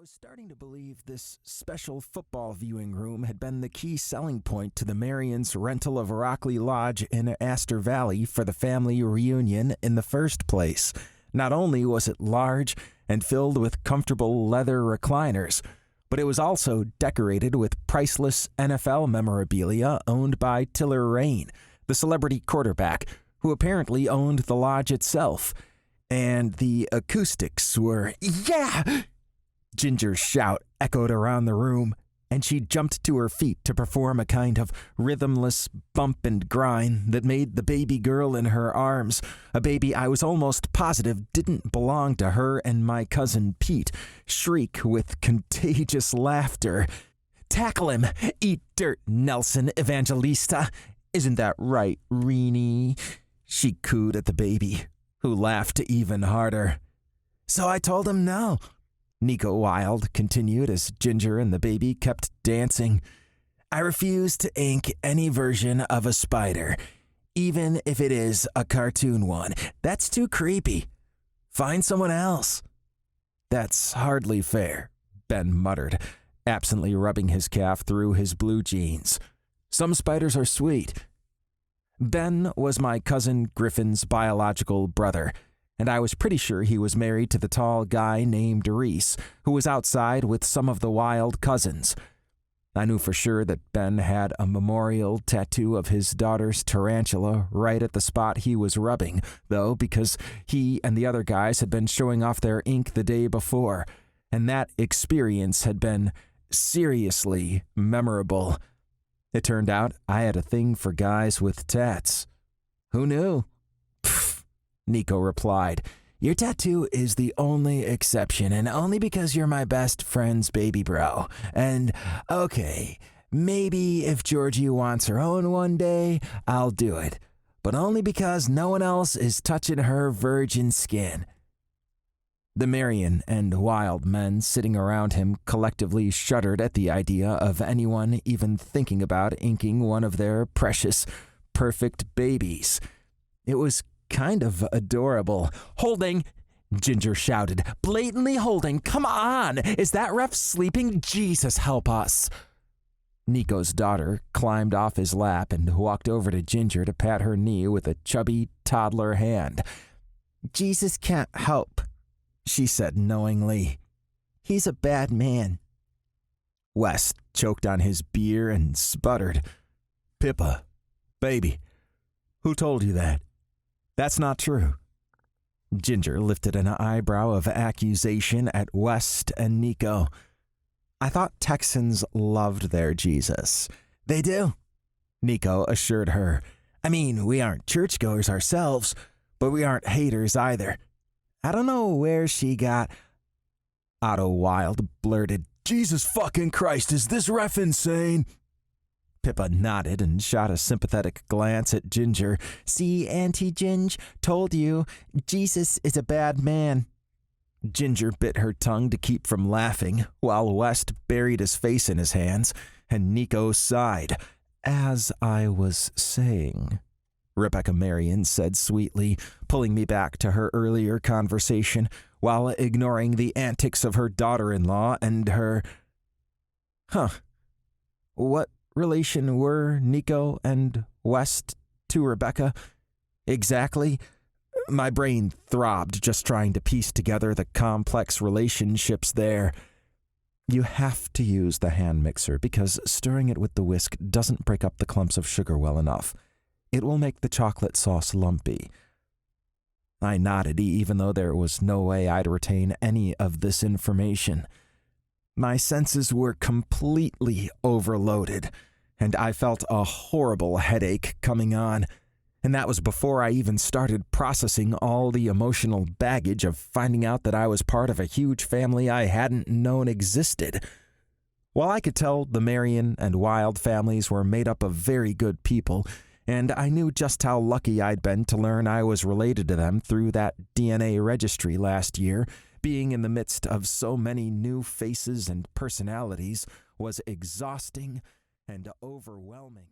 was starting to believe this special football viewing room had been the key selling point to the Marian's rental of Rockley Lodge in Aster Valley for the family reunion in the first place. Not only was it large and filled with comfortable leather recliners, but it was also decorated with priceless NFL memorabilia owned by Tiller Rain, the celebrity quarterback, who apparently owned the lodge itself. And the acoustics were, "Yeah!" Ginger's shout echoed around the room, and she jumped to her feet to perform a kind of rhythmless bump and grind that made the baby girl in her arms, a baby I was almost positive didn't belong to her and my cousin Pete, shriek with contagious laughter. "Tackle him! Eat dirt, Nelson Evangelista! Isn't that right, Reenie?" She cooed at the baby, who laughed even harder. "So I told him no," Nico Wilde continued as Ginger and the baby kept dancing. "I refuse to ink any version of a spider, even if it is a cartoon one. That's too creepy. Find someone else." "That's hardly fair," Ben muttered, absently rubbing his calf through his blue jeans. "Some spiders are sweet." Ben was my cousin Griffin's biological brother, and I was pretty sure he was married to the tall guy named Darius, who was outside with some of the Wilde cousins. I knew for sure that Ben had a memorial tattoo of his daughter's tarantula right at the spot he was rubbing, though, because he and the other guys had been showing off their ink the day before, and that experience had been seriously memorable. It turned out I had a thing for guys with tats. "Who knew?" Nico replied. "Your tattoo is the only exception, and only because you're my best friend's baby bro. And, okay, maybe if Georgie wants her own one day, I'll do it. But only because no one else is touching her virgin skin." The Marian and Wilde men sitting around him collectively shuddered at the idea of anyone even thinking about inking one of their precious, perfect babies. It was kind of adorable. "Holding!" Ginger shouted. "Blatantly holding! Come on! Is that ref sleeping? Jesus help us!" Nico's daughter climbed off his lap and walked over to Ginger to pat her knee with a chubby toddler hand. "Jesus can't help," she said knowingly. "He's a bad man." West choked on his beer and sputtered. "Pippa, baby, who told you that? That's not true." Ginger lifted an eyebrow of accusation at West and Nico. "I thought Texans loved their Jesus." "They do," Nico assured her. "I mean, we aren't churchgoers ourselves, but we aren't haters either. I don't know where she got—" Otto Wilde blurted, "Jesus fucking Christ, is this ref insane?" Pippa nodded and shot a sympathetic glance at Ginger. "See, Auntie Ginge, told you, Jesus is a bad man." Ginger bit her tongue to keep from laughing, while West buried his face in his hands, and Nico sighed. "As I was saying," Rebecca Marian said sweetly, pulling me back to her earlier conversation, while ignoring the antics of her daughter-in-law and her... What relation were Nico and West to Rebecca? Exactly. My brain throbbed just trying to piece together the complex relationships there. "You have to use the hand mixer because stirring it with the whisk doesn't break up the clumps of sugar well enough. It will make the chocolate sauce lumpy." I nodded, even though there was no way I'd retain any of this information. My senses were completely overloaded, and I felt a horrible headache coming on. And that was before I even started processing all the emotional baggage of finding out that I was part of a huge family I hadn't known existed. While I could tell the Marian and Wilde families were made up of very good people, and I knew just how lucky I'd been to learn I was related to them through that DNA registry last year, being in the midst of so many new faces and personalities was exhausting and overwhelming.